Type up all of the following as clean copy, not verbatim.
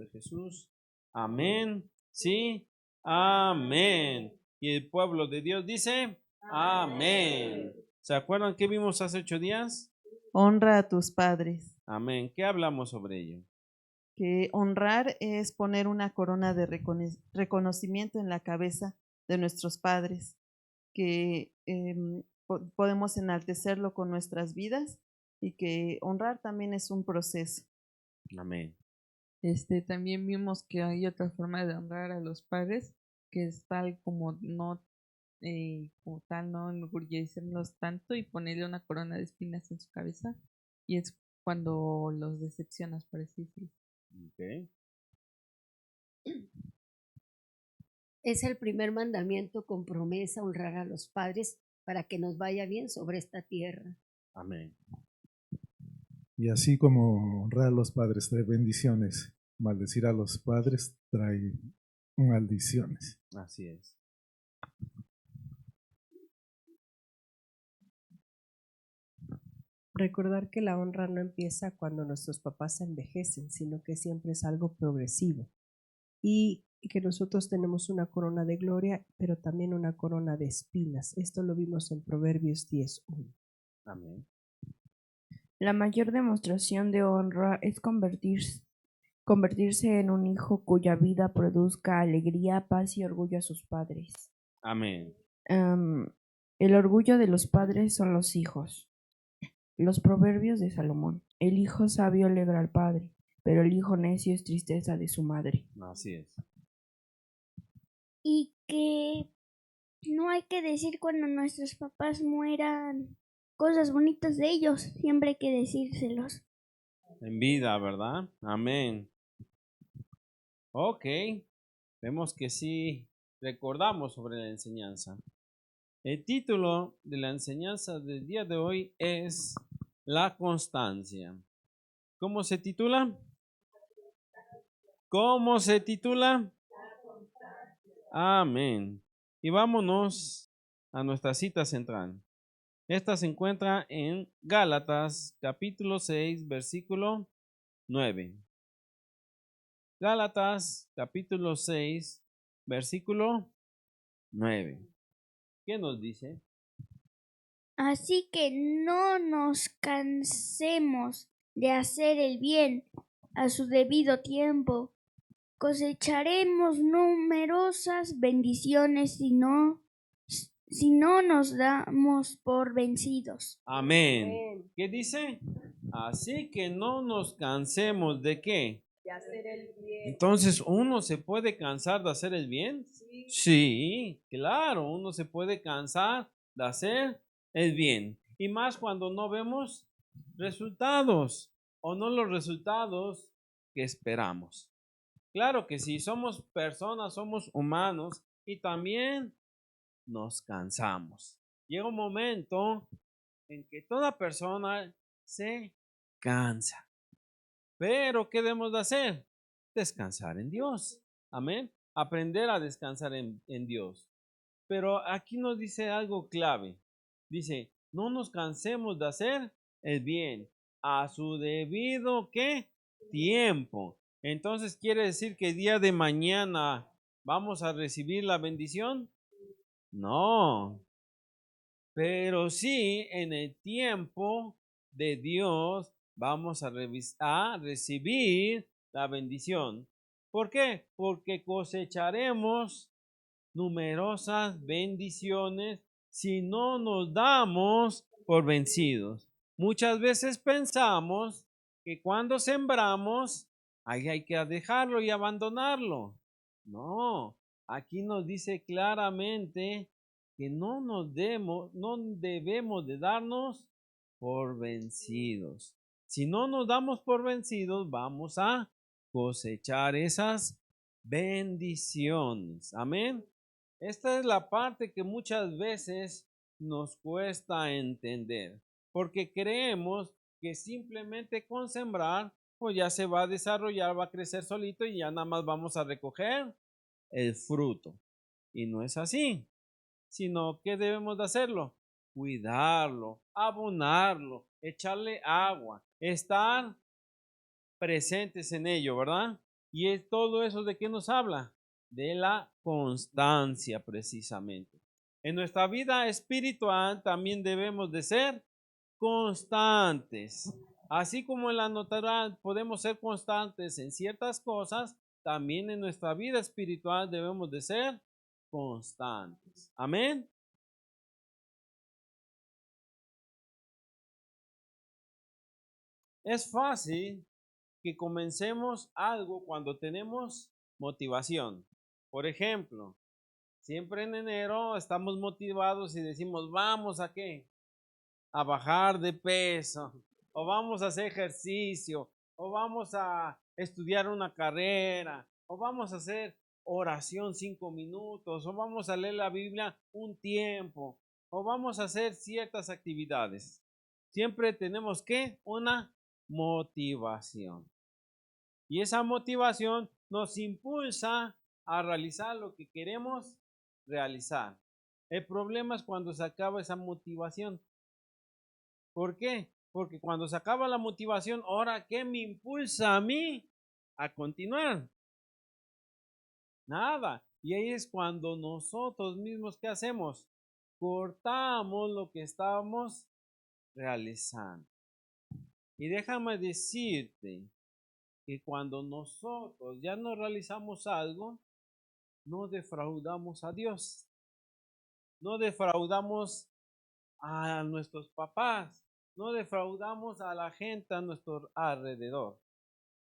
de Jesús. Amén. Sí. Amén. Y el pueblo de Dios dice, amén. ¿Se acuerdan qué vimos hace 8 días? Honra a tus padres. Amén. ¿Qué hablamos sobre ello? Que honrar es poner una corona de reconocimiento en la cabeza de nuestros padres, que podemos enaltecerlo con nuestras vidas y que honrar también es un proceso. Amén. También vimos que hay otra forma de honrar a los padres, que es tal como como tal, no enorgullecerlos tanto y ponerle una corona de espinas en su cabeza, y es cuando los decepcionas, por así decirlo. Okay. Es el primer mandamiento con promesa honrar a los padres para que nos vaya bien sobre esta tierra. Amén. Y así como honrar a los padres trae bendiciones, maldecir a los padres trae maldiciones. Así es. Recordar que la honra no empieza cuando nuestros papás envejecen, sino que siempre es algo progresivo. Y que nosotros tenemos una corona de gloria, pero también una corona de espinas. Esto lo vimos en Proverbios 10:1. Amén. La mayor demostración de honra es convertirse en un hijo cuya vida produzca alegría, paz y orgullo a sus padres. Amén. El orgullo de los padres son los hijos. Los proverbios de Salomón. El hijo sabio alegra al padre, pero el hijo necio es tristeza de su madre. Así es. Y que no hay que decir cuando nuestros papás mueran cosas bonitas de ellos, siempre hay que decírselos. En vida, ¿verdad? Amén. Ok. Vemos que sí recordamos sobre la enseñanza. El título de la enseñanza del día de hoy es la constancia. ¿Cómo se titula? ¿Cómo se titula? Amén. Y vámonos a nuestra cita central. Esta se encuentra en Gálatas capítulo 6, versículo 9. Gálatas capítulo 6, versículo 9. ¿Qué nos dice? Así que no nos cansemos de hacer el bien a su debido tiempo. Cosecharemos numerosas bendiciones si no nos damos por vencidos. Amén. ¿Qué dice? Así que no nos cansemos de qué. De hacer el bien. Entonces, ¿uno se puede cansar de hacer el bien? Sí, claro, uno se puede cansar de hacer el bien. Y más cuando no vemos resultados o no los resultados que esperamos. Claro que sí, somos personas, somos humanos y también nos cansamos. Llega un momento en que toda persona se cansa. Pero, ¿qué debemos de hacer? Descansar en Dios. Amén. Aprender a descansar en Dios. Pero aquí nos dice algo clave. Dice, no nos cansemos de hacer el bien a su debido ¿qué? Tiempo. Entonces, ¿quiere decir que el día de mañana vamos a recibir la bendición? No. Pero sí, en el tiempo de Dios vamos a recibir la bendición. ¿Por qué? Porque cosecharemos numerosas bendiciones si no nos damos por vencidos. Muchas veces pensamos que cuando sembramos, ahí hay que dejarlo y abandonarlo. No, aquí nos dice claramente que no debemos de darnos por vencidos. Si no nos damos por vencidos, vamos a cosechar esas bendiciones. Amén. Esta es la parte que muchas veces nos cuesta entender, porque creemos que simplemente con sembrar, pues ya se va a desarrollar, va a crecer solito y ya nada más vamos a recoger el fruto. Y no es así, sino que debemos de hacerlo, cuidarlo, abonarlo, echarle agua, estar presentes en ello, ¿verdad? Y todo eso ¿de qué nos habla? De la constancia precisamente. En nuestra vida espiritual también debemos de ser constantes. Así como en la natural podemos ser constantes en ciertas cosas, también en nuestra vida espiritual debemos de ser constantes. Amén. Es fácil que comencemos algo cuando tenemos motivación. Por ejemplo, siempre en enero estamos motivados y decimos, vamos a qué? A bajar de peso, o vamos a hacer ejercicio, o vamos a estudiar una carrera, o vamos a hacer oración 5 minutos, o vamos a leer la Biblia un tiempo, o vamos a hacer ciertas actividades. Siempre tenemos que una motivación. Y esa motivación nos impulsa a realizar lo que queremos realizar. El problema es cuando se acaba esa motivación. ¿Por qué? Porque cuando se acaba la motivación, ¿ahora qué me impulsa a mí a continuar? Nada. Y ahí es cuando nosotros mismos, ¿qué hacemos? Cortamos lo que estábamos realizando. Y déjame decirte que cuando nosotros ya no realizamos algo, no defraudamos a Dios. No defraudamos a nuestros papás. No defraudamos a la gente a nuestro alrededor.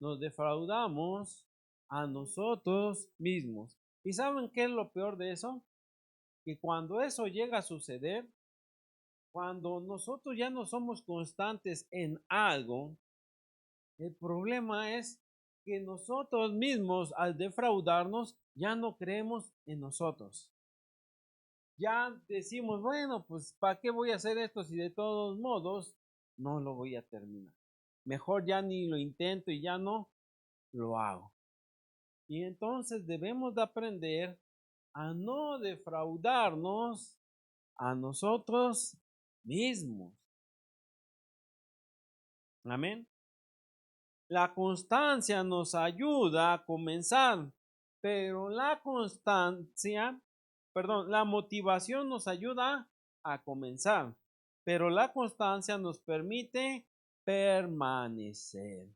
Nos defraudamos a nosotros mismos. ¿Y saben qué es lo peor de eso? Que cuando eso llega a suceder, cuando nosotros ya no somos constantes en algo, el problema es que nosotros mismos, al defraudarnos, ya no creemos en nosotros. Ya decimos, bueno, pues ¿para qué voy a hacer esto si de todos modos no lo voy a terminar? Mejor ya ni lo intento y ya no lo hago. Y entonces debemos de aprender a no defraudarnos a nosotros mismos. Amén. La constancia nos ayuda a comenzar, pero la motivación nos ayuda a comenzar, pero la constancia nos permite permanecer.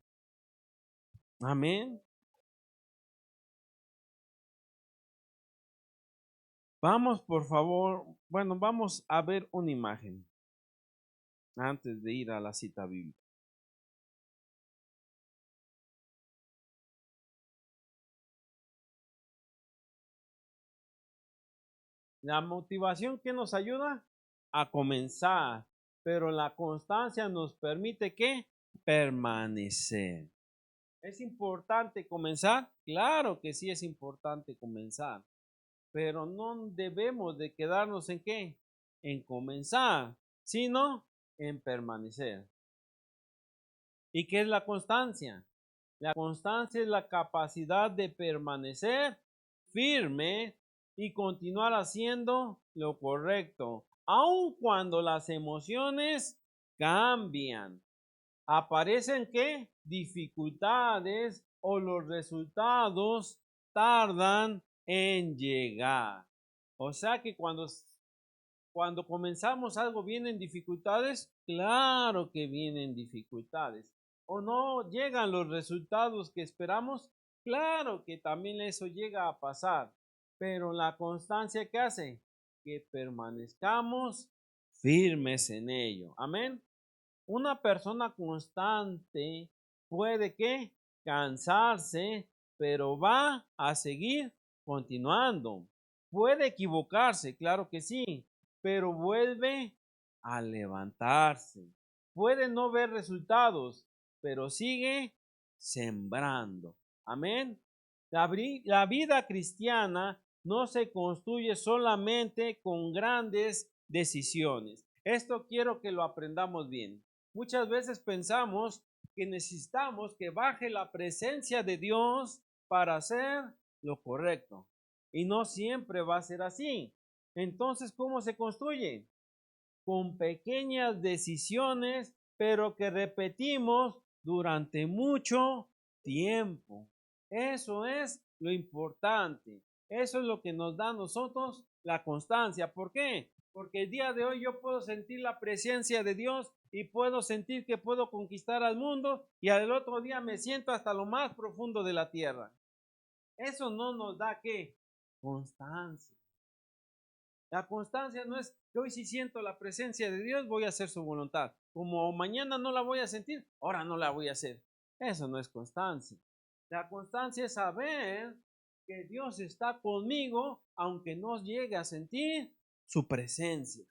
Amén. Vamos, por favor, vamos a ver una imagen antes de ir a la cita bíblica. La motivación que nos ayuda a comenzar, pero la constancia nos permite que permanecer. ¿Es importante comenzar? Claro que sí es importante comenzar, pero no debemos de quedarnos en qué, en comenzar, sino en permanecer. ¿Y qué es la constancia? La constancia es la capacidad de permanecer firme y continuar haciendo lo correcto, aun cuando las emociones cambian. Aparecen ¿qué? Dificultades o los resultados tardan en llegar. O sea que cuando comenzamos algo vienen dificultades, claro que vienen dificultades. O no llegan los resultados que esperamos, claro que también eso llega a pasar. Pero la constancia que hace que permanezcamos firmes en ello. Amén. Una persona constante puede que cansarse, pero va a seguir continuando. Puede equivocarse, claro que sí, pero vuelve a levantarse. Puede no ver resultados, pero sigue sembrando. Amén. La vida cristiana no se construye solamente con grandes decisiones. Esto quiero que lo aprendamos bien. Muchas veces pensamos que necesitamos que baje la presencia de Dios para hacer lo correcto. Y no siempre va a ser así. Entonces, ¿cómo se construye? Con pequeñas decisiones, pero que repetimos durante mucho tiempo. Eso es lo importante. Eso es lo que nos da a nosotros la constancia. ¿Por qué? Porque el día de hoy yo puedo sentir la presencia de Dios y puedo sentir que puedo conquistar al mundo y al otro día me siento hasta lo más profundo de la tierra. Eso no nos da ¿qué? Constancia. La constancia no es que hoy sí siento la presencia de Dios, voy a hacer su voluntad. Como mañana no la voy a sentir, ahora no la voy a hacer. Eso no es constancia. La constancia es saber que Dios está conmigo, aunque no llegue a sentir su presencia.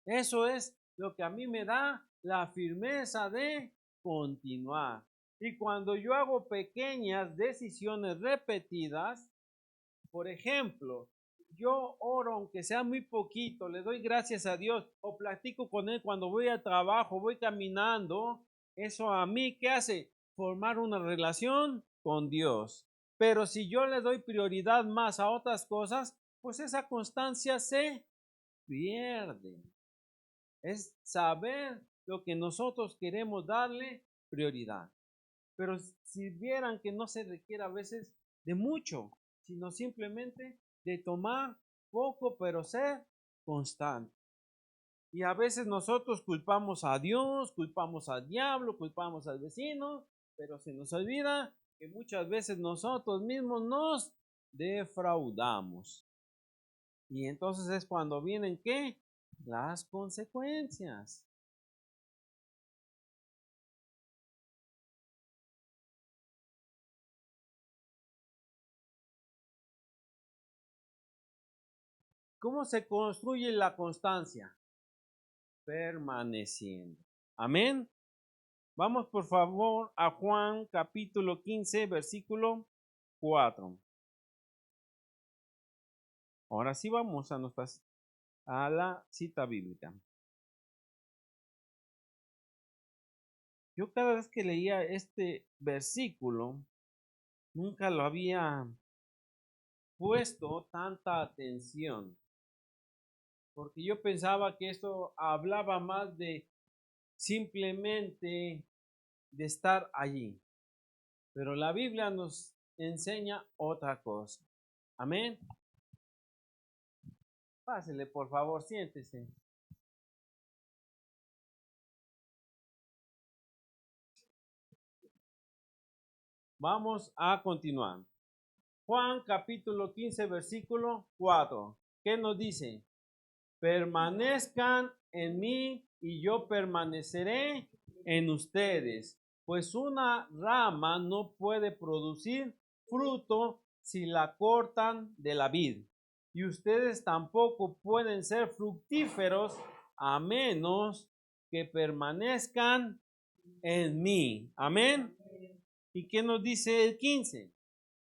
Eso es lo que a mí me da la firmeza de continuar. Y cuando yo hago pequeñas decisiones repetidas, por ejemplo, yo oro aunque sea muy poquito, le doy gracias a Dios o platico con Él cuando voy al trabajo, voy caminando, eso a mí, ¿qué hace? Formar una relación con Dios. Pero si yo le doy prioridad más a otras cosas, pues esa constancia se pierde. Es saber lo que nosotros queremos darle prioridad. Pero si vieran que no se requiere a veces de mucho, sino simplemente de tomar poco, pero ser constante. Y a veces nosotros culpamos a Dios, culpamos al diablo, culpamos al vecino, pero se nos olvida que muchas veces nosotros mismos nos defraudamos. Y entonces es cuando vienen ¿qué? Las consecuencias. ¿Cómo se construye la constancia? Permaneciendo. Amén. Vamos por favor a Juan capítulo 15, versículo 4. Ahora sí vamos a la cita bíblica. Yo cada vez que leía este versículo, nunca lo había puesto tanta atención, porque yo pensaba que esto hablaba más de simplemente de estar allí, pero la Biblia nos enseña otra cosa. Amén. Pásele, por favor, siéntese. Vamos a continuar. Juan capítulo 15, versículo 4. ¿Qué nos dice? Permanezcan en mí y yo permaneceré en ustedes, pues una rama no puede producir fruto si la cortan de la vid, y ustedes tampoco pueden ser fructíferos a menos que permanezcan en mí. Amén. ¿Y qué nos dice el 15?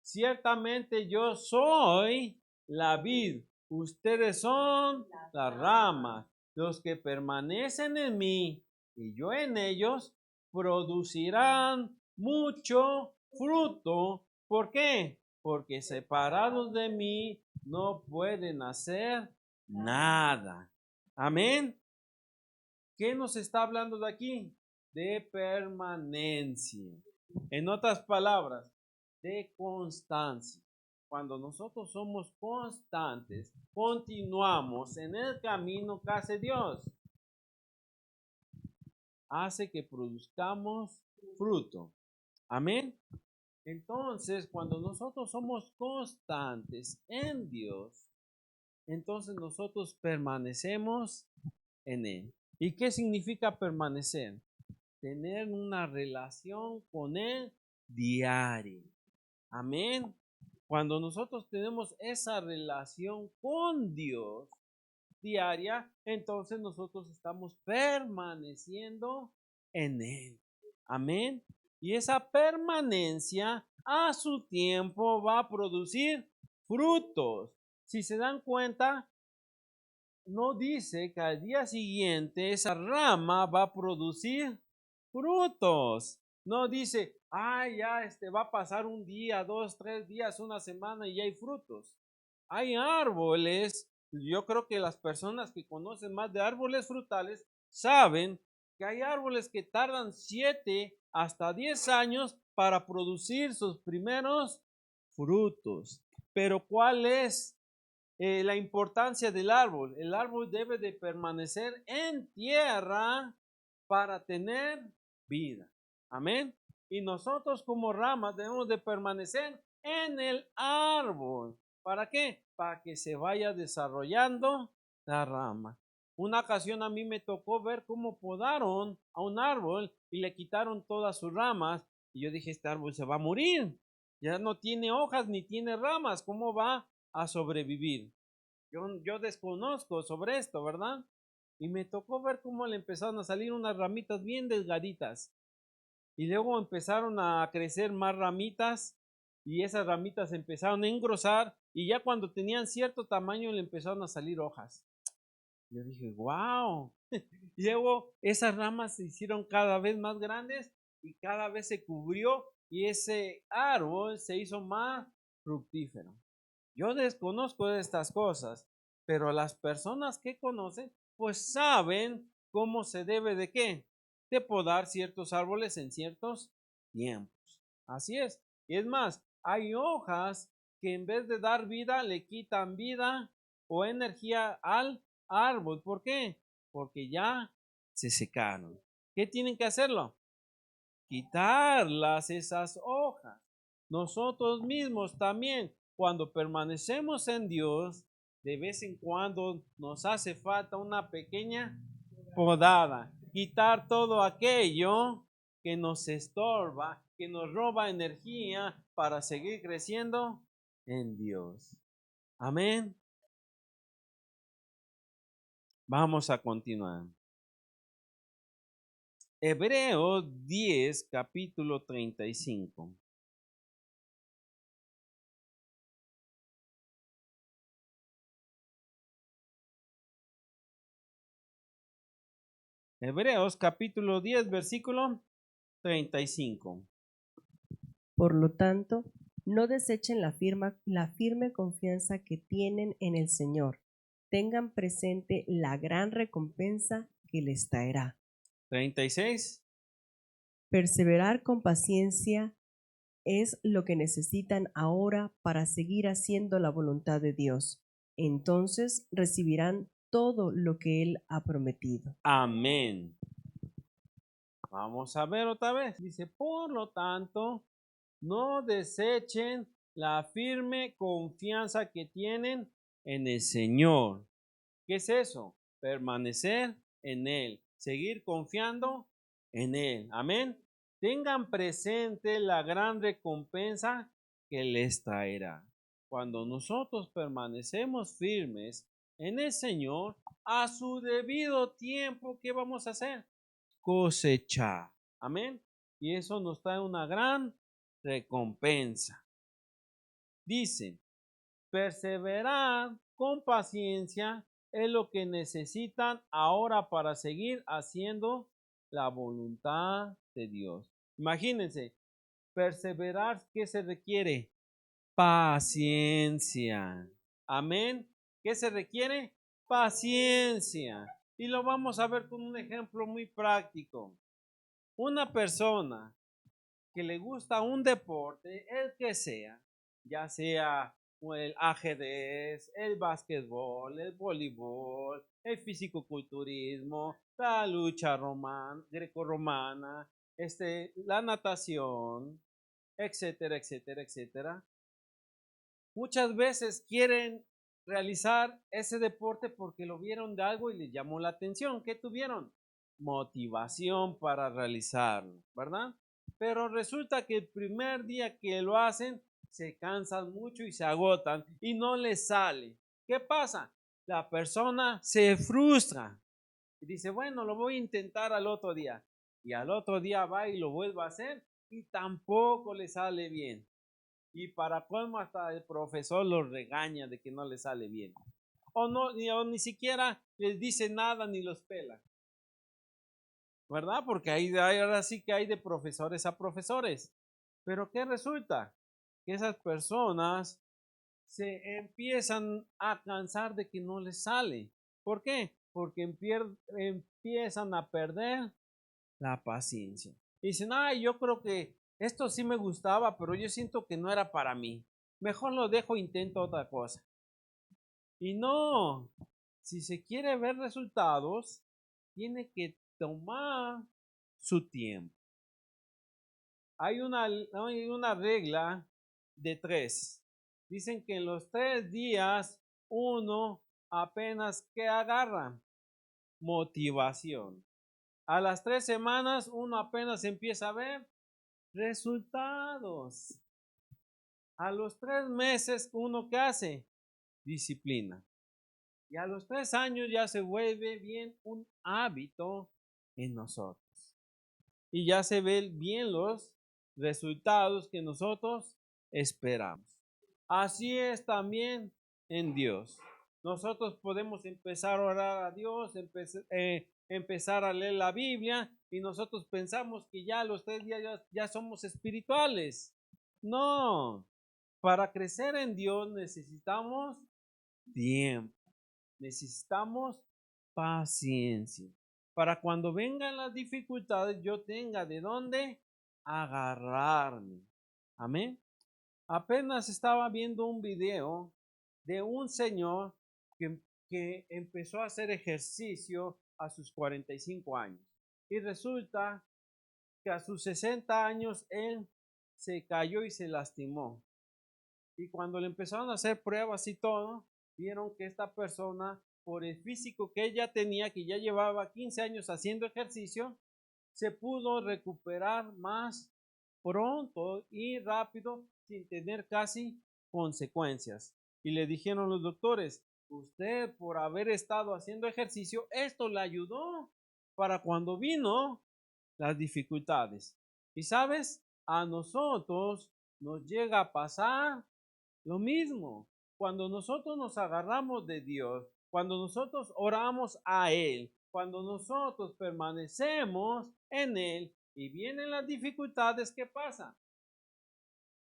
Ciertamente yo soy la vid, ustedes son las ramas. Los que permanecen en mí y yo en ellos producirán mucho fruto. ¿Por qué? Porque separados de mí no pueden hacer nada. Amén. ¿Qué nos está hablando de aquí? De permanencia. En otras palabras, de constancia. Cuando nosotros somos constantes, continuamos en el camino que hace Dios, hace que produzcamos fruto. Amén. Entonces, cuando nosotros somos constantes en Dios, entonces nosotros permanecemos en Él. ¿Y qué significa permanecer? Tener una relación con Él diaria. Amén. Cuando nosotros tenemos esa relación con Dios diaria, entonces nosotros estamos permaneciendo en Él. Amén. Y esa permanencia a su tiempo va a producir frutos. Si se dan cuenta, no dice que al día siguiente esa rama va a producir frutos. No dice, ya va a pasar un día, 2, 3 días, una semana y ya hay frutos. Hay árboles. Yo creo que las personas que conocen más de árboles frutales saben que hay árboles que tardan 7 hasta 10 años para producir sus primeros frutos. Pero ¿cuál es la importancia del árbol? El árbol debe de permanecer en tierra para tener vida. Amén. Y nosotros como ramas debemos de permanecer en el árbol. ¿Para qué? Para que se vaya desarrollando la rama. Una ocasión a mí me tocó ver cómo podaron a un árbol y le quitaron todas sus ramas. Y yo dije, este árbol se va a morir. Ya no tiene hojas ni tiene ramas. ¿Cómo va a sobrevivir? Yo desconozco sobre esto, ¿verdad? Y me tocó ver cómo le empezaron a salir unas ramitas bien delgaditas. Y luego empezaron a crecer más ramitas y esas ramitas empezaron a engrosar y ya cuando tenían cierto tamaño le empezaron a salir hojas. Yo dije, wow. Y luego esas ramas se hicieron cada vez más grandes y cada vez se cubrió y ese árbol se hizo más fructífero. Yo desconozco de estas cosas, pero las personas que conocen, pues saben cómo se debe de qué, de podar ciertos árboles en ciertos tiempos. Así es. Y es más, hay hojas que en vez de dar vida, le quitan vida o energía al árbol. ¿Por qué? Porque ya se secaron. ¿Qué tienen que hacerlo? Quitarlas esas hojas. Nosotros mismos también, cuando permanecemos en Dios, de vez en cuando nos hace falta una pequeña podada. Quitar todo aquello que nos estorba, que nos roba energía para seguir creciendo en Dios. Amén. Vamos a continuar. Hebreos 10, capítulo 35. Hebreos capítulo 10, versículo 35. Por lo tanto, no desechen la firme confianza que tienen en el Señor. Tengan presente la gran recompensa que les traerá. 36. Perseverar con paciencia es lo que necesitan ahora para seguir haciendo la voluntad de Dios. Entonces recibirán todo lo que Él ha prometido. Amén. Vamos a ver otra vez. Dice, por lo tanto, no desechen la firme confianza que tienen en el Señor. ¿Qué es eso? Permanecer en Él, seguir confiando en Él. Amén. Tengan presente la gran recompensa que les traerá. Cuando nosotros permanecemos firmes en el Señor, a su debido tiempo, ¿qué vamos a hacer? Cosechar. Amén. Y eso nos trae una gran recompensa. Dice, perseverar con paciencia es lo que necesitan ahora para seguir haciendo la voluntad de Dios. Imagínense, perseverar, ¿qué se requiere? Paciencia. Amén. ¿Qué se requiere? Paciencia. Y lo vamos a ver con un ejemplo muy práctico. Una persona que le gusta un deporte, el que sea, ya sea el ajedrez, el básquetbol, el voleibol, el fisicoculturismo, la lucha grecorromana, la natación, etcétera, etcétera, etcétera. Muchas veces quieren realizar ese deporte porque lo vieron de algo y les llamó la atención. ¿Qué tuvieron? Motivación para realizarlo, ¿verdad? Pero resulta que el primer día que lo hacen, se cansan mucho y se agotan y no les sale. ¿Qué pasa? La persona se frustra y dice, bueno, lo voy a intentar al otro día. Y al otro día va y lo vuelve a hacer y tampoco le sale bien. Y para colmo hasta el profesor los regaña de que no le sale bien. O ni siquiera les dice nada ni los pela. ¿Verdad? Porque ahora sí que hay de profesores a profesores. Pero ¿qué resulta? Que esas personas se empiezan a cansar de que no les sale. ¿Por qué? Porque empiezan a perder la paciencia. Dicen, ay, yo creo que esto sí me gustaba, pero yo siento que no era para mí. Mejor lo dejo, intento otra cosa. Y no, si se quiere ver resultados, tiene que tomar su tiempo. Hay una regla de 3. Dicen que en los 3 días uno apenas que agarra motivación. A las 3 semanas uno apenas empieza a ver resultados. A los 3 meses uno ¿qué hace? Disciplina. Y a los 3 años ya se vuelve bien un hábito en nosotros. Y ya se ven bien los resultados que nosotros esperamos. Así es también en Dios. Nosotros podemos empezar a orar a Dios, empezar a leer la Biblia y nosotros pensamos que ya a los 3 días ya somos espirituales. No, para crecer en Dios necesitamos tiempo, necesitamos paciencia. Para cuando vengan las dificultades yo tenga de dónde agarrarme. Amén. Apenas estaba viendo un video de un señor que empezó a hacer ejercicio a sus 45 años. Y resulta que a sus 60 años él se cayó y se lastimó. Y cuando le empezaron a hacer pruebas y todo, vieron que esta persona, por el físico que ella tenía, que ya llevaba 15 años haciendo ejercicio, se pudo recuperar más pronto y rápido sin tener casi consecuencias. Y le dijeron los doctores, usted por haber estado haciendo ejercicio, esto le ayudó para cuando vino las dificultades. Y sabes, a nosotros nos llega a pasar lo mismo. Cuando nosotros nos agarramos de Dios, cuando nosotros oramos a Él, cuando nosotros permanecemos en Él y vienen las dificultades, ¿qué pasa?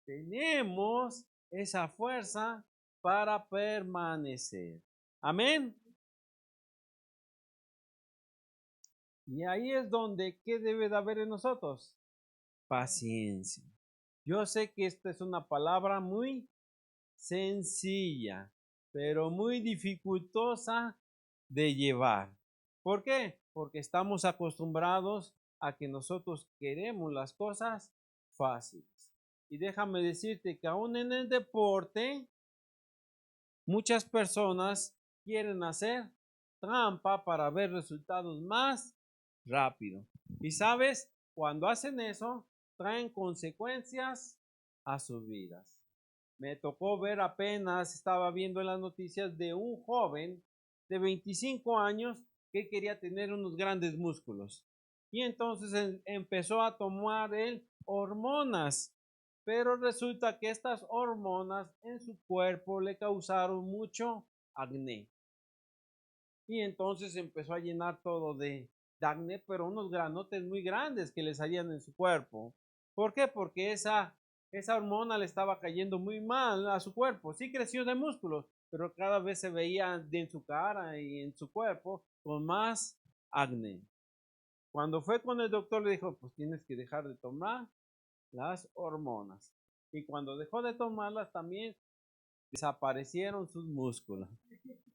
Tenemos esa fuerza para permanecer. Amén. Y ahí es donde, ¿qué debe de haber en nosotros? Paciencia. Yo sé que esta es una palabra muy sencilla, pero muy dificultosa de llevar. ¿Por qué? Porque estamos acostumbrados a que nosotros queremos las cosas fáciles. Y déjame decirte que aún en el deporte, muchas personas quieren hacer trampa para ver resultados más rápido. Y sabes, cuando hacen eso, traen consecuencias a sus vidas. Me tocó ver apenas, estaba viendo en las noticias de un joven de 25 años que quería tener unos grandes músculos. Y entonces empezó a tomar él hormonas, pero resulta que estas hormonas en su cuerpo le causaron mucho acné. Y entonces empezó a llenar todo de acné, pero unos granotes muy grandes que le salían en su cuerpo. ¿Por qué? Porque esa hormona le estaba cayendo muy mal a su cuerpo. Sí creció de músculos, pero cada vez se veía en su cara y en su cuerpo con más acné. Cuando fue con el doctor le dijo, pues tienes que dejar de tomar las hormonas. Y cuando dejó de tomarlas también desaparecieron sus músculos.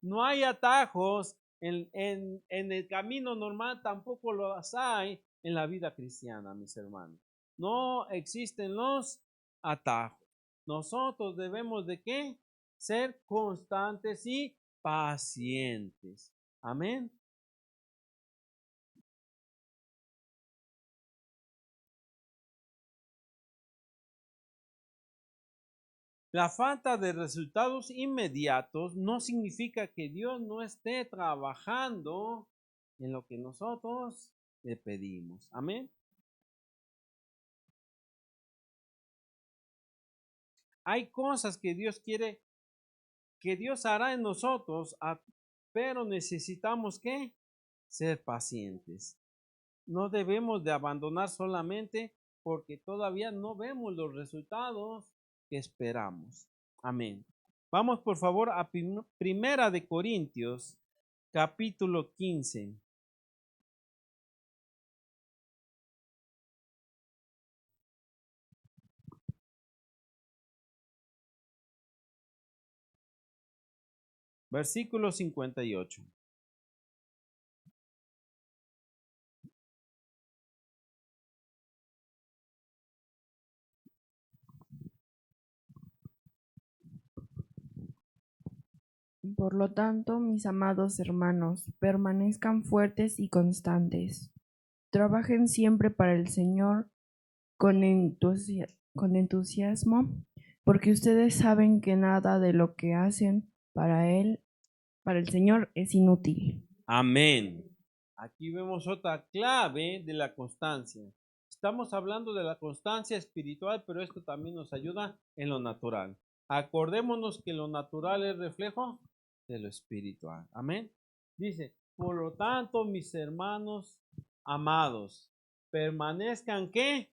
No hay atajos en el camino normal, tampoco los hay en la vida cristiana, mis hermanos. No existen los atajos. Nosotros debemos de ¿qué? Ser constantes y pacientes. Amén. La falta de resultados inmediatos no significa que Dios no esté trabajando en lo que nosotros le pedimos. Amén. Hay cosas que Dios quiere, que Dios hará en nosotros, pero necesitamos ¿qué? Ser pacientes. No debemos de abandonar solamente porque todavía no vemos los resultados que esperamos. Amén. Vamos por favor a Primera de Corintios, capítulo 15. Versículo 58. Por lo tanto, mis amados hermanos, permanezcan fuertes y constantes. Trabajen siempre para el Señor con entusiasmo, porque ustedes saben que nada de lo que hacen para el Señor es inútil. Amén. Aquí vemos otra clave de la constancia. Estamos hablando de la constancia espiritual, pero esto también nos ayuda en lo natural. Acordémonos que lo natural es reflejo de lo espiritual. Amén. Dice, por lo tanto, mis hermanos amados, permanezcan ¿qué?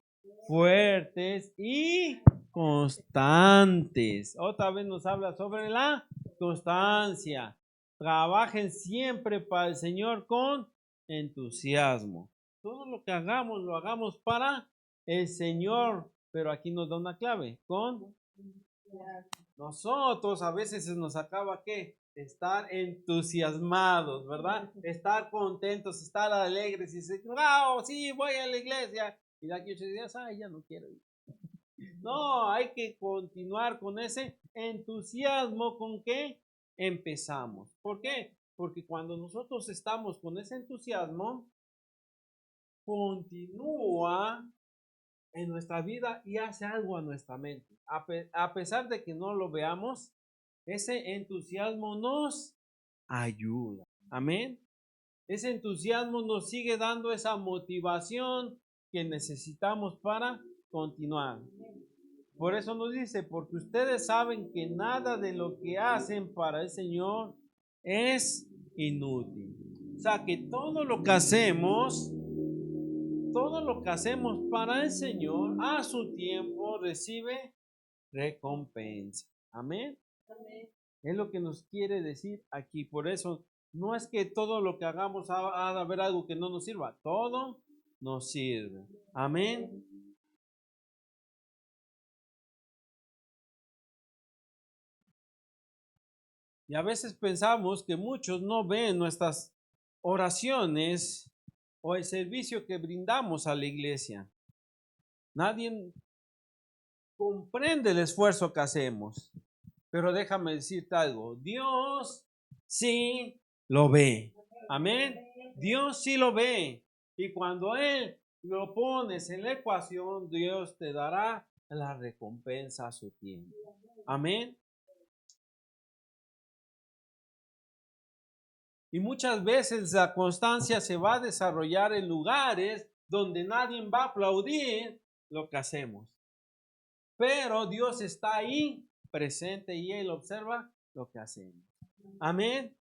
Fuertes y constantes. Otra vez nos habla sobre la constancia. Trabajen siempre para el Señor con entusiasmo. Todo lo que hagamos, lo hagamos para el Señor. Pero aquí nos da una clave. Con nosotros a veces se nos acaba ¿qué? Estar entusiasmados, ¿verdad? Estar contentos, estar alegres y decir, wow, sí, voy a la iglesia. Y de aquí 8 días, ay, ya no quiero ir. No, hay que continuar con ese entusiasmo con que empezamos. ¿Por qué? Porque cuando nosotros estamos con ese entusiasmo, continúa en nuestra vida y hace algo a nuestra mente. A pesar de que no lo veamos, ese entusiasmo nos ayuda. Amén. Ese entusiasmo nos sigue dando esa motivación que necesitamos para continuar. Por eso nos dice, porque ustedes saben que nada de lo que hacen para el Señor es inútil. O sea, que todo lo que hacemos para el Señor, a su tiempo recibe recompensa. Amén. Es lo que nos quiere decir aquí. Por eso, no es que todo lo que hagamos ha de haber algo que no nos sirva. Todo nos sirve. Amén. Y a veces pensamos que muchos no ven nuestras oraciones o el servicio que brindamos a la iglesia. Nadie comprende el esfuerzo que hacemos. Pero déjame decirte algo. Dios sí lo ve. Amén. Dios sí lo ve. Y cuando Él lo pones en la ecuación, Dios te dará la recompensa a su tiempo. Amén. Y muchas veces la constancia se va a desarrollar en lugares donde nadie va a aplaudir lo que hacemos. Pero Dios está ahí presente y Él observa lo que hacemos. Amén.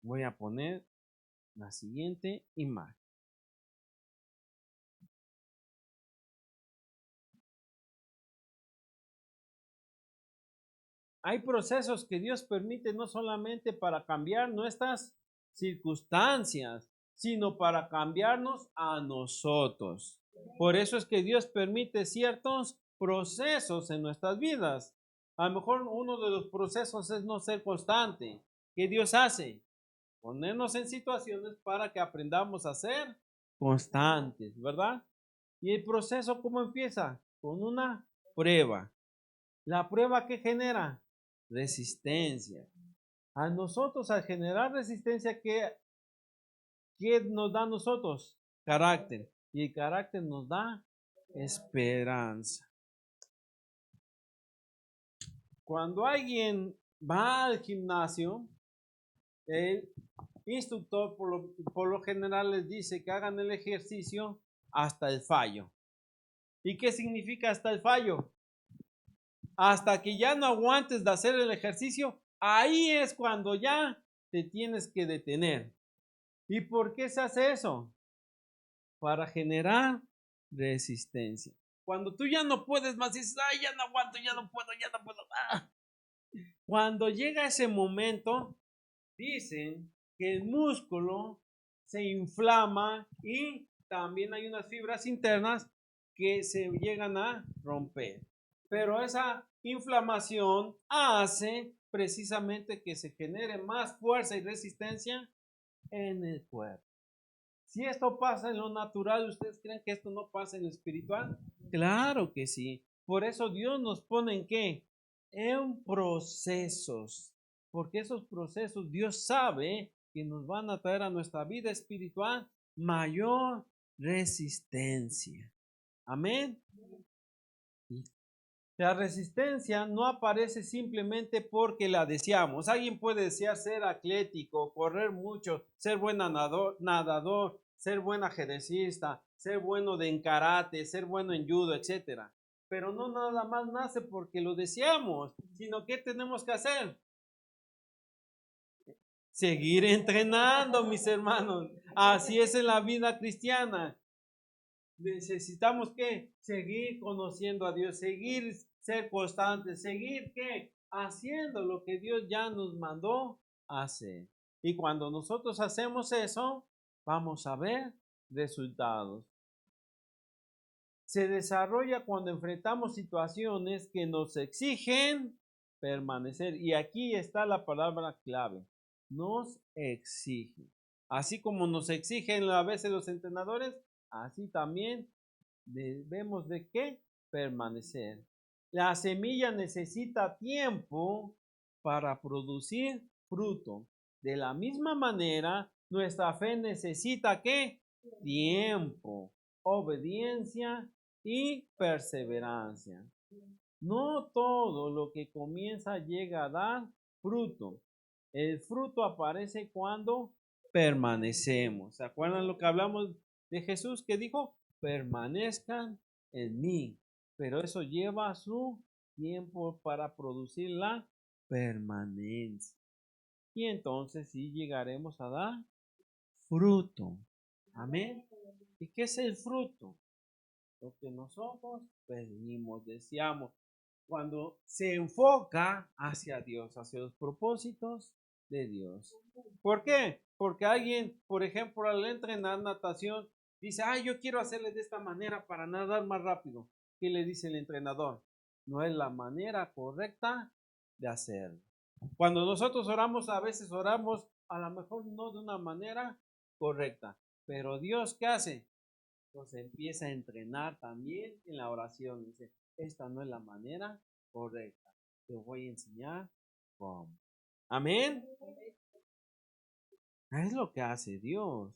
Voy a poner la siguiente imagen. Hay procesos que Dios permite no solamente para cambiar nuestras circunstancias, sino para cambiarnos a nosotros. Por eso es que Dios permite ciertos procesos en nuestras vidas. A lo mejor uno de los procesos es no ser constante. ¿Qué Dios hace? Ponernos en situaciones para que aprendamos a ser constantes, ¿verdad? ¿Y el proceso cómo empieza? Con una prueba. ¿La prueba qué genera? Resistencia. A nosotros, al generar resistencia, ¿qué nos da a nosotros? Carácter. Y el carácter nos da esperanza. Cuando alguien va al gimnasio, el instructor por lo general les dice que hagan el ejercicio hasta el fallo. ¿Y qué significa hasta el fallo? Hasta que ya no aguantes de hacer el ejercicio, ahí es cuando ya te tienes que detener. ¿Y por qué se hace eso? Para generar resistencia. Cuando tú ya no puedes más, dices, ay, ya no aguanto, ya no puedo. ¡Ah! Cuando llega ese momento, dicen que el músculo se inflama y también hay unas fibras internas que se llegan a romper. Pero esa inflamación hace precisamente que se genere más fuerza y resistencia en el cuerpo. Si esto pasa en lo natural, ¿ustedes creen que esto no pasa en lo espiritual? Claro que sí. Por eso Dios nos pone en qué? En procesos. Porque esos procesos Dios sabe que nos van a traer a nuestra vida espiritual mayor resistencia. Amén. La resistencia no aparece simplemente porque la deseamos. Alguien puede desear ser atlético, correr mucho, ser buen nadador, ser buen ajedrecista, ser bueno en karate, ser bueno en judo, etc. Pero no nada más nace porque lo deseamos, sino que tenemos que hacer. Seguir entrenando, mis hermanos. Así es en la vida cristiana. Necesitamos que seguir conociendo a Dios, seguir ser constantes, seguir que haciendo lo que Dios ya nos mandó hacer. Y cuando nosotros hacemos eso, vamos a ver resultados. Se desarrolla cuando enfrentamos situaciones que nos exigen permanecer. Y aquí está la palabra clave. Nos exigen. Así como nos exigen a veces los entrenadores, así también debemos de qué? Permanecer. La semilla necesita tiempo para producir fruto. De la misma manera, nuestra fe necesita ¿qué? Tiempo, obediencia y perseverancia. No todo lo que comienza llega a dar fruto. El fruto aparece cuando permanecemos. ¿Se acuerdan lo que hablamos de Jesús que dijo? Permanezcan en mí. Pero eso lleva su tiempo para producir la permanencia. Y entonces sí llegaremos a dar fruto. Amén. ¿Y qué es el fruto? Lo que nosotros pedimos, deseamos. Cuando se enfoca hacia Dios, hacia los propósitos de Dios. ¿Por qué? Porque alguien, por ejemplo, al entrenar natación, dice, yo quiero hacerle de esta manera para nadar más rápido. ¿Qué le dice el entrenador? No es la manera correcta de hacerlo. Cuando nosotros oramos, a veces oramos a lo mejor no de una manera correcta. Pero Dios, ¿qué hace? Entonces empieza a entrenar también en la oración. Dice, esta no es la manera correcta. Te voy a enseñar cómo. Amén. Es lo que hace Dios.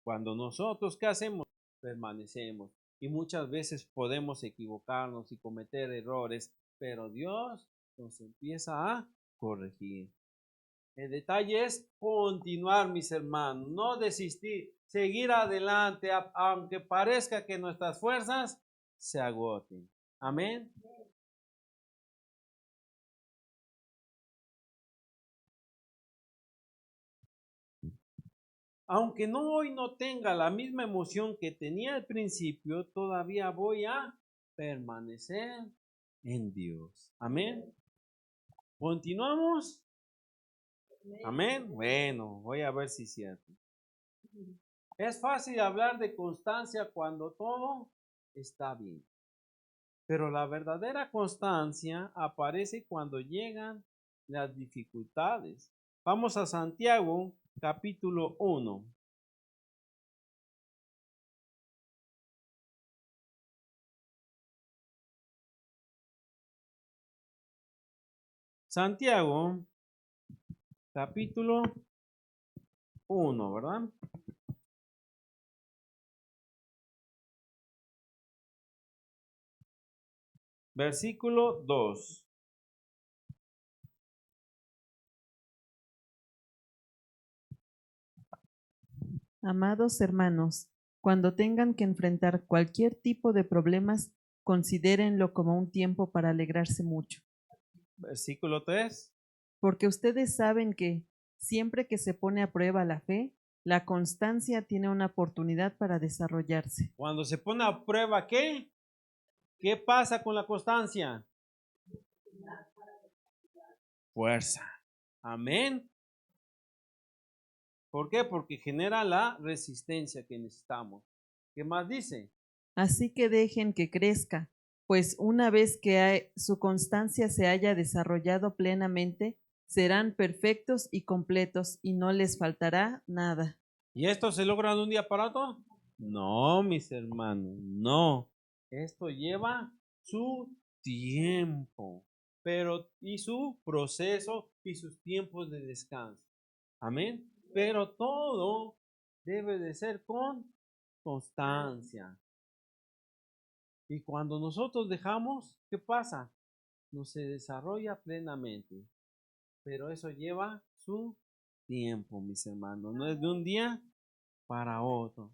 Cuando nosotros, ¿qué hacemos? Permanecemos. Y muchas veces podemos equivocarnos y cometer errores, pero Dios nos empieza a corregir. El detalle es continuar, mis hermanos, no desistir, seguir adelante, aunque parezca que nuestras fuerzas se agoten. Amén. Aunque hoy no tenga la misma emoción que tenía al principio, todavía voy a permanecer en Dios. Amén. ¿Continuamos? Amén. Bueno, voy a ver si es cierto. Es fácil hablar de constancia cuando todo está bien. Pero la verdadera constancia aparece cuando llegan las dificultades. Vamos a Santiago, capítulo 1. Santiago, capítulo 1, ¿verdad? Versículo 2. Amados hermanos, cuando tengan que enfrentar cualquier tipo de problemas, considérenlo como un tiempo para alegrarse mucho. Versículo 3. Porque ustedes saben que siempre que se pone a prueba la fe, la constancia tiene una oportunidad para desarrollarse. Cuando se pone a prueba, ¿qué? ¿Qué pasa con la constancia? Fuerza. Amén. ¿Por qué? Porque genera la resistencia que necesitamos. ¿Qué más dice? Así que dejen que crezca Pues una vez que su constancia se haya desarrollado plenamente, serán perfectos y completos y no les faltará nada. ¿Y esto se logra de un día para otro? No, mis hermanos, no. Esto lleva su tiempo, pero y su proceso y sus tiempos de descanso. Amén. Pero todo debe de ser con constancia. Y cuando nosotros dejamos, ¿qué pasa? No se desarrolla plenamente. Pero eso lleva su tiempo, mis hermanos. No es de un día para otro.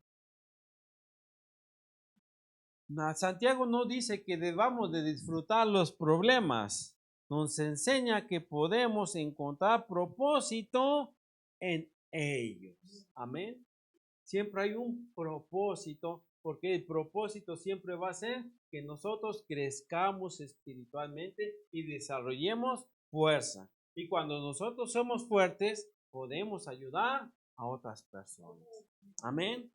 Santiago no dice que debamos de disfrutar los problemas. Nos enseña que podemos encontrar propósito en ellos. Amén. Siempre hay un propósito, porque el propósito siempre va a ser que nosotros crezcamos espiritualmente y desarrollemos fuerza. Y cuando nosotros somos fuertes, podemos ayudar a otras personas. Amén.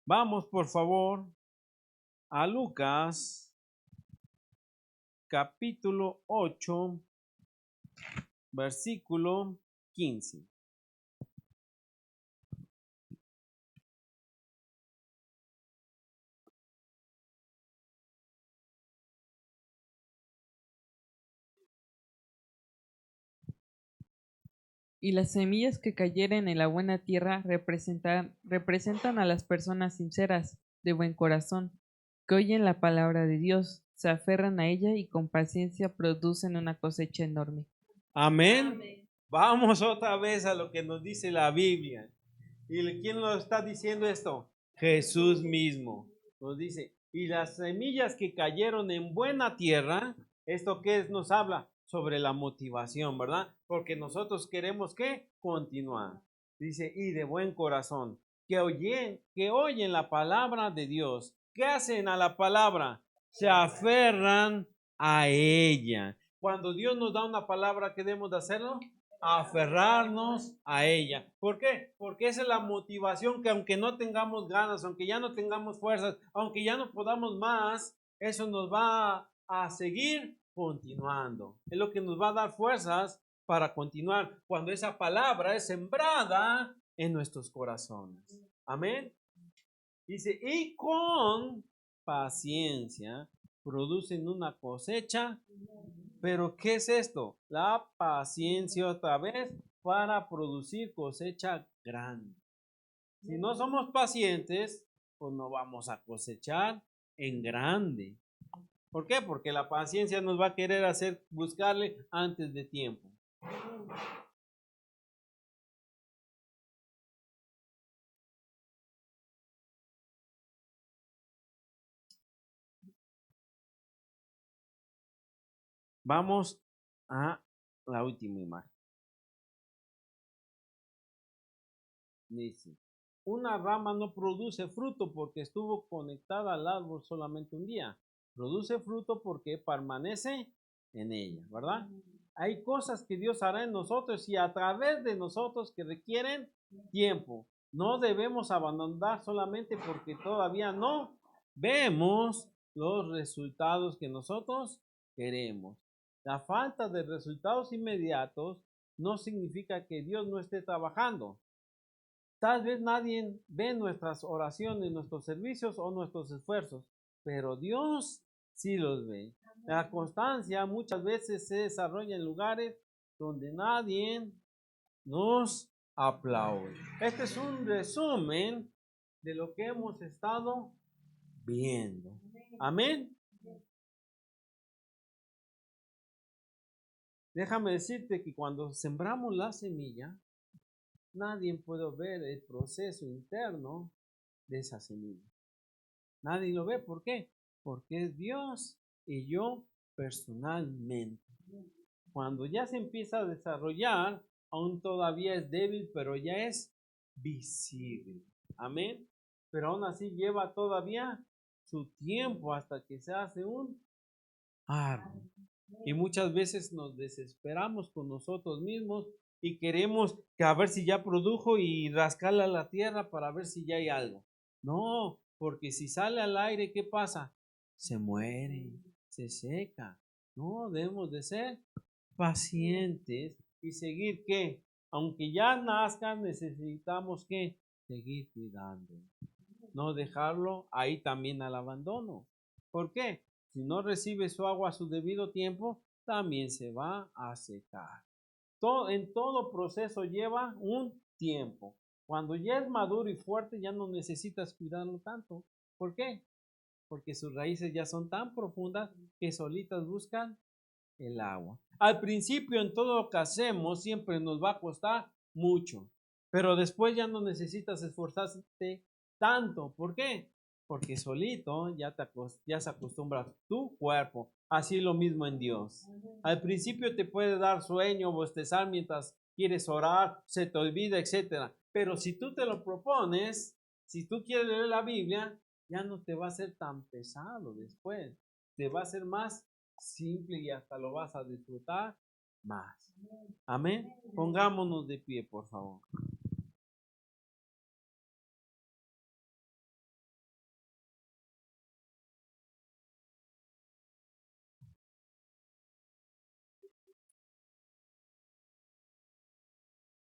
Vamos, por favor, a Lucas, capítulo 8, versículo 15. Y las semillas que cayeren en la buena tierra representan a las personas sinceras, de buen corazón, que oyen la palabra de Dios, se aferran a ella y con paciencia producen una cosecha enorme. Amén. Vamos otra vez a lo que nos dice la Biblia. ¿Y quién nos está diciendo esto? Jesús mismo. Nos dice, y las semillas que cayeron en buena tierra, ¿esto qué nos habla? Sobre la motivación, ¿verdad? Porque nosotros queremos que continuar. Dice, y de buen corazón, que oyen la palabra de Dios. ¿Qué hacen a la palabra? Se aferran a ella. Cuando Dios nos da una palabra, ¿qué debemos de hacerlo? Aferrarnos a ella. ¿Por qué? Porque esa es la motivación que aunque no tengamos ganas, aunque ya no tengamos fuerzas, aunque ya no podamos más, eso nos va a seguir continuando. Es lo que nos va a dar fuerzas para continuar cuando esa palabra es sembrada en nuestros corazones. Amén. Dice, y con paciencia producen una cosecha. Pero ¿qué es esto? La paciencia otra vez para producir cosecha grande. Si no somos pacientes, pues no vamos a cosechar en grande. ¿Por qué? Porque la paciencia nos va a querer hacer buscarle antes de tiempo. Vamos a la última imagen. Dice, una rama no produce fruto porque estuvo conectada al árbol solamente un día. Produce fruto porque permanece en ella, ¿verdad? Hay cosas que Dios hará en nosotros y a través de nosotros que requieren tiempo. No debemos abandonar solamente porque todavía no vemos los resultados que nosotros queremos. La falta de resultados inmediatos no significa que Dios no esté trabajando. Tal vez nadie ve nuestras oraciones, nuestros servicios o nuestros esfuerzos, pero Dios sí los ve. La constancia muchas veces se desarrolla en lugares donde nadie nos aplaude. Este es un resumen de lo que hemos estado viendo. Amén. Déjame decirte que cuando sembramos la semilla, nadie puede ver el proceso interno de esa semilla. Nadie lo ve. ¿Por qué? Porque es Dios y yo personalmente. Cuando ya se empieza a desarrollar, aún todavía es débil, pero ya es visible. Amén. Pero aún así lleva todavía su tiempo hasta que se hace un árbol. Y muchas veces nos desesperamos con nosotros mismos y queremos que a ver si ya produjo y rascarla a la tierra para ver si ya hay algo. No, porque si sale al aire, ¿qué pasa? Se muere, se seca. No, debemos de ser pacientes y seguir que, aunque ya nazcan, necesitamos que seguir cuidando. No dejarlo ahí también al abandono. ¿Por qué? Si no recibe su agua a su debido tiempo, también se va a secar. En todo proceso lleva un tiempo. Cuando ya es maduro y fuerte, ya no necesitas cuidarlo tanto. ¿Por qué? Porque sus raíces ya son tan profundas que solitas buscan el agua. Al principio, en todo lo que hacemos, siempre nos va a costar mucho, pero después ya no necesitas esforzarte tanto. ¿Por qué? Porque solito ya se acostumbra tu cuerpo. Así lo mismo en Dios. Al principio te puede dar sueño, bostezar mientras quieres orar, se te olvida, etcétera. Pero si tú te lo propones, si tú quieres leer la Biblia, ya no te va a ser tan pesado después. Te va a ser más simple y hasta lo vas a disfrutar más. Amén. Pongámonos de pie, por favor.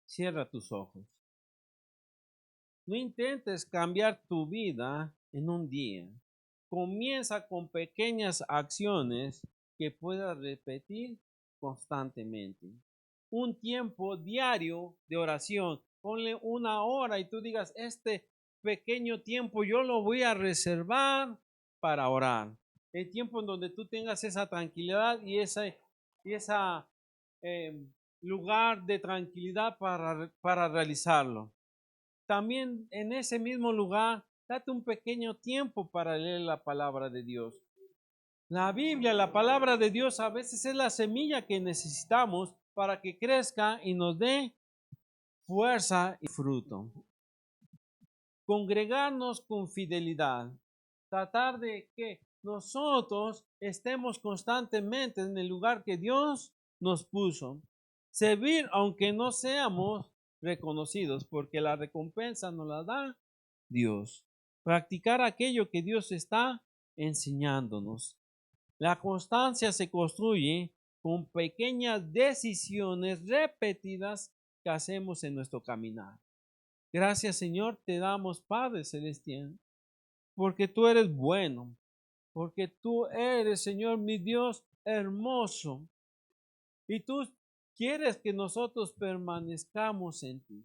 Cierra tus ojos. No intentes cambiar tu vida en un día. Comienza con pequeñas acciones que puedas repetir constantemente. Un tiempo diario de oración. Ponle 1 hora y tú digas, este pequeño tiempo yo lo voy a reservar para orar. El tiempo en donde tú tengas esa tranquilidad y esa lugar de tranquilidad para realizarlo. También en ese mismo lugar, date un pequeño tiempo para leer la palabra de Dios. La Biblia, la palabra de Dios, a veces es la semilla que necesitamos para que crezca y nos dé fuerza y fruto. Congregarnos con fidelidad. Tratar de que nosotros estemos constantemente en el lugar que Dios nos puso. Servir aunque no seamos reconocidos, porque la recompensa nos la da Dios. Practicar aquello que Dios está enseñándonos. La constancia se construye con pequeñas decisiones repetidas que hacemos en nuestro caminar. Gracias, Señor, te damos, Padre Celestial, porque tú eres bueno, porque tú eres, Señor, mi Dios hermoso, y tú quieres que nosotros permanezcamos en ti.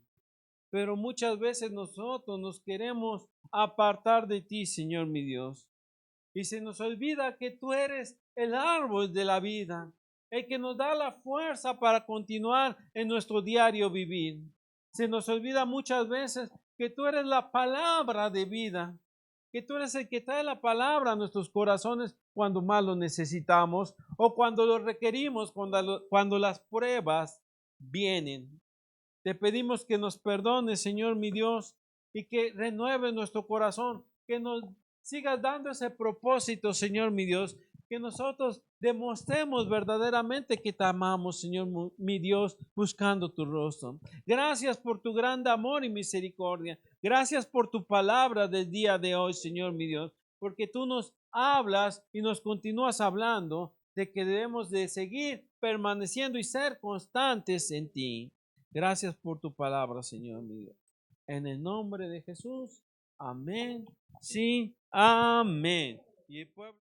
Pero muchas veces nosotros nos queremos apartar de ti, Señor, mi Dios. Y se nos olvida que tú eres el árbol de la vida, el que nos da la fuerza para continuar en nuestro diario vivir. Se nos olvida muchas veces que tú eres la palabra de vida, que tú eres el que trae la palabra a nuestros corazones cuando más lo necesitamos o cuando lo requerimos, cuando las pruebas vienen. Te pedimos que nos perdones, Señor mi Dios, y que renueve nuestro corazón, que nos sigas dando ese propósito, Señor mi Dios, que nosotros demostremos verdaderamente que te amamos, Señor mi Dios, buscando tu rostro. Gracias por tu gran amor y misericordia. Gracias por tu palabra del día de hoy, Señor mi Dios, porque tú nos hablas y nos continúas hablando de que debemos de seguir permaneciendo y ser constantes en ti. Gracias por tu palabra, Señor mi Dios. En el nombre de Jesús. Amén. Sí, amén. Y el pueblo